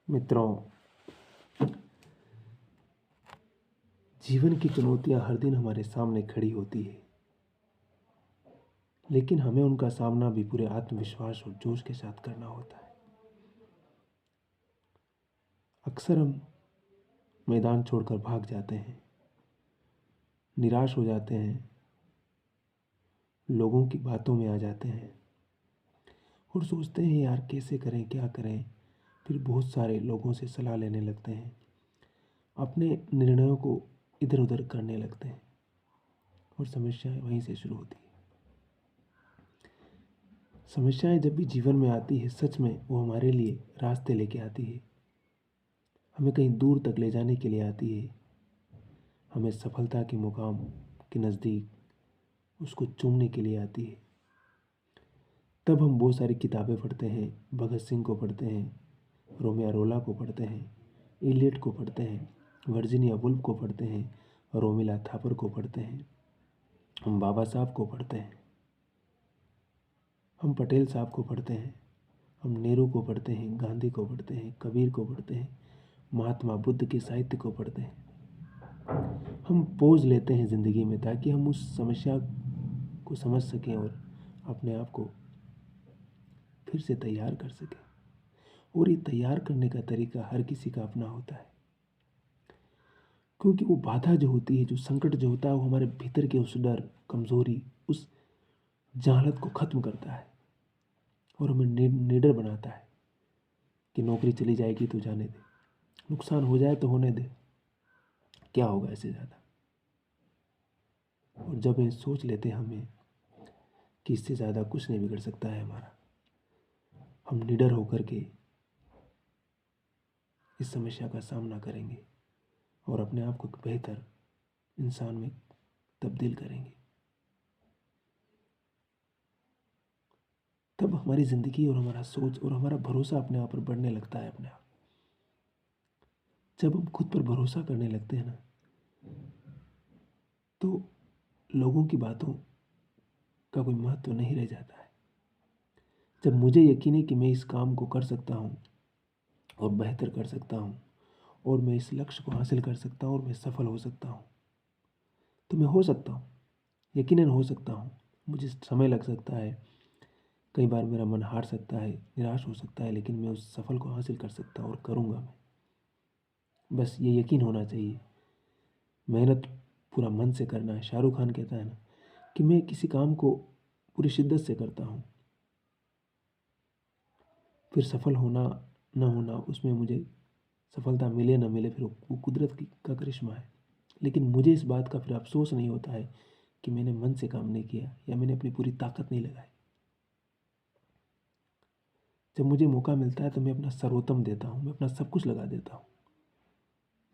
मित्रों, जीवन की चुनौतियां हर दिन हमारे सामने खड़ी होती है, लेकिन हमें उनका सामना भी पूरे आत्मविश्वास और जोश के साथ करना होता है। अक्सर हम मैदान छोड़कर भाग जाते हैं, निराश हो जाते हैं, लोगों की बातों में आ जाते हैं और सोचते हैं यार कैसे करें, क्या करें। फिर बहुत सारे लोगों से सलाह लेने लगते हैं, अपने निर्णयों को इधर उधर करने लगते हैं और समस्याएं वहीं से शुरू होती है। समस्याएं जब भी जीवन में आती है, सच में वो हमारे लिए रास्ते लेके आती है, हमें कहीं दूर तक ले जाने के लिए आती है, हमें सफलता के मुकाम के नज़दीक उसको चूमने के लिए आती है। तब हम बहुत सारी किताबें पढ़ते हैं, भगत सिंह को पढ़ते हैं, रोमियो अरोला को पढ़ते हैं, इलियट को पढ़ते हैं, वर्जीनिया वुल्फ को पढ़ते हैं, रोमिला थापर को पढ़ते हैं, हम बाबा साहब को पढ़ते हैं, हम पटेल साहब को पढ़ते हैं, हम नेहरू को पढ़ते हैं, गांधी को पढ़ते हैं, कबीर को पढ़ते हैं, महात्मा बुद्ध के साहित्य को पढ़ते हैं। हम पॉज लेते हैं ज़िंदगी में ताकि हम उस समस्या को समझ सकें और अपने आप को फिर से तैयार कर सकें। और ये तैयार करने का तरीका हर किसी का अपना होता है, क्योंकि वो बाधा जो होती है, जो संकट जो होता है, वो हमारे भीतर के उस डर, कमज़ोरी, उस जहालत को ख़त्म करता है और हमें निडर बनाता है कि नौकरी चली जाएगी तो जाने दे, नुकसान हो जाए तो होने दे, क्या होगा इससे ज़्यादा। और जब ये सोच लेते हैं हमें कि इससे ज़्यादा कुछ नहीं बिगड़ सकता है हमारा, हम निडर होकर के इस समस्या का सामना करेंगे और अपने आप को एक बेहतर इंसान में तब्दील करेंगे। तब हमारी ज़िंदगी और हमारा सोच और हमारा भरोसा अपने आप पर बढ़ने लगता है अपने आप। जब हम खुद पर भरोसा करने लगते हैं ना, तो लोगों की बातों का कोई महत्व नहीं रह जाता है। जब मुझे यकीन है कि मैं इस काम को कर सकता हूँ और बेहतर कर सकता हूँ और मैं इस लक्ष्य को हासिल कर सकता हूँ और मैं सफल हो सकता हूँ, तो मैं हो सकता हूँ, यकीनन हो सकता हूँ। मुझे समय लग सकता है, कई बार मेरा मन हार सकता है, निराश हो सकता है, लेकिन मैं उस सफल को हासिल कर सकता हूँ और करूँगा मैं। बस ये यकीन होना चाहिए। मेहनत पूरा मन से करना है। शाहरुख खान कहता है ना कि मैं किसी काम को पूरी शिद्दत से करता हूँ, फिर सफल होना न होना, उसमें मुझे सफलता मिले न मिले, फिर वो कुदरत का करिश्मा है। लेकिन मुझे इस बात का फिर अफसोस नहीं होता है कि मैंने मन से काम नहीं किया या मैंने अपनी पूरी ताकत नहीं लगाई। जब मुझे मौका मिलता है तो मैं अपना सर्वोत्तम देता हूँ, मैं अपना सब कुछ लगा देता हूँ।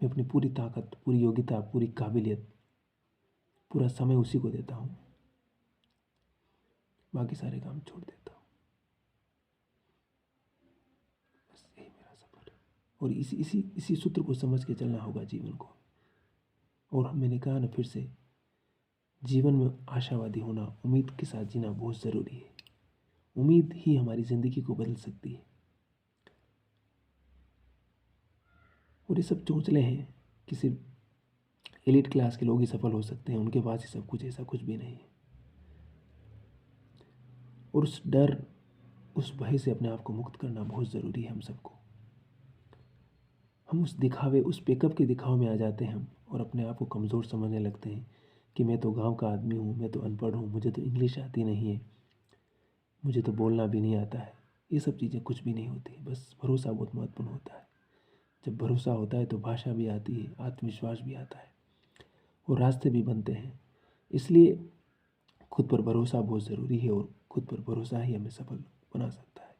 मैं अपनी पूरी ताकत, पूरी योग्यता, पूरी काबिलियत, पूरा समय उसी को देता हूँ, बाकी सारे काम छोड़ देता हूँ। बस यही मेरा सफर है और इसी इसी इसी सूत्र को समझ के चलना होगा जीवन को। और मैंने कहा ना फिर से, जीवन में आशावादी होना, उम्मीद के साथ जीना बहुत ज़रूरी है। उम्मीद ही हमारी ज़िंदगी को बदल सकती है। और ये सब चोंचले हैं कि सिर्फ एलिट क्लास के लोग ही सफल हो सकते हैं, उनके पास ही सब कुछ, ऐसा कुछ भी नहीं है। और उस डर, उस भय से अपने आप को मुक्त करना बहुत ज़रूरी है हम सबको। हम उस दिखावे, उस पिकअप के दिखावे में आ जाते हैं हम और अपने आप को कमज़ोर समझने लगते हैं कि मैं तो गांव का आदमी हूँ, मैं तो अनपढ़ हूँ, मुझे तो इंग्लिश आती नहीं है, मुझे तो बोलना भी नहीं आता है। ये सब चीज़ें कुछ भी नहीं होती, बस भरोसा बहुत महत्वपूर्ण होता है। जब भरोसा होता है तो भाषा भी आती है, आत्मविश्वास भी आता है और रास्ते भी बनते हैं। इसलिए खुद पर भरोसा बहुत ज़रूरी है और खुद पर भरोसा ही हमें सफल बना सकता है।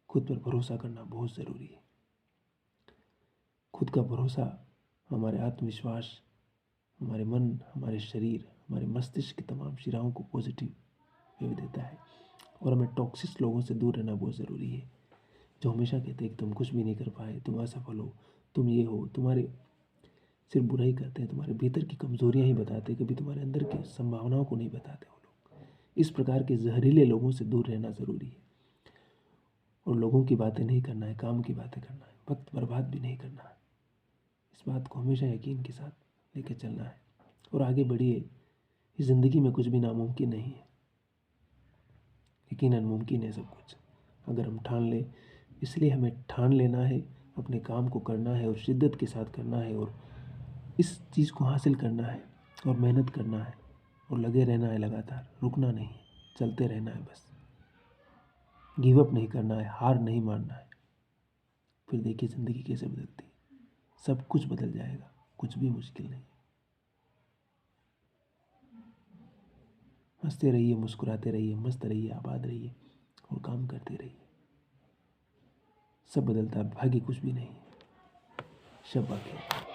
खुद पर भरोसा करना बहुत ज़रूरी है। खुद का भरोसा हमारे आत्मविश्वास, हमारे मन, हमारे शरीर, हमारे मस्तिष्क की तमाम शिराओं को पॉजिटिव वे देता है। और हमें टॉक्सिक लोगों से दूर रहना बहुत ज़रूरी है, जो हमेशा कहते हैं कि तुम कुछ भी नहीं कर पाए, तुम असफल हो, तुम ये हो, तुम्हारे सिर्फ बुराई करते हैं, तुम्हारे भीतर की कमज़ोरियाँ ही बताते हैं, कभी तुम्हारे अंदर की संभावनाओं को नहीं बताते वो लोग। इस प्रकार के जहरीले लोगों से दूर रहना ज़रूरी है। और लोगों की बातें नहीं करना है, काम की बातें करना है, वक्त बर्बाद भी नहीं करना है। इस बात को हमेशा यकीन के साथ लेके चलना है और आगे बढ़िए। इस ज़िंदगी में कुछ भी नामुमकिन नहीं है, यकीनन मुमकिन है सब कुछ अगर हम ठान लें। इसलिए हमें ठान लेना है, अपने काम को करना है और शिद्दत के साथ करना है और इस चीज़ को हासिल करना है और मेहनत करना है और लगे रहना है, लगातार रुकना नहीं है, चलते रहना है बस। गिव अप नहीं करना है, हार नहीं मानना है। फिर देखिए ज़िंदगी कैसे बदलती है, सब कुछ बदल जाएगा, कुछ भी मुश्किल नहीं। हंसते रहिए, मुस्कुराते रहिए, मस्त रहिए, आबाद रहिए और काम करते रहिए। सब बदलता है, भाग्य कुछ भी नहीं है। शब्बा खैर।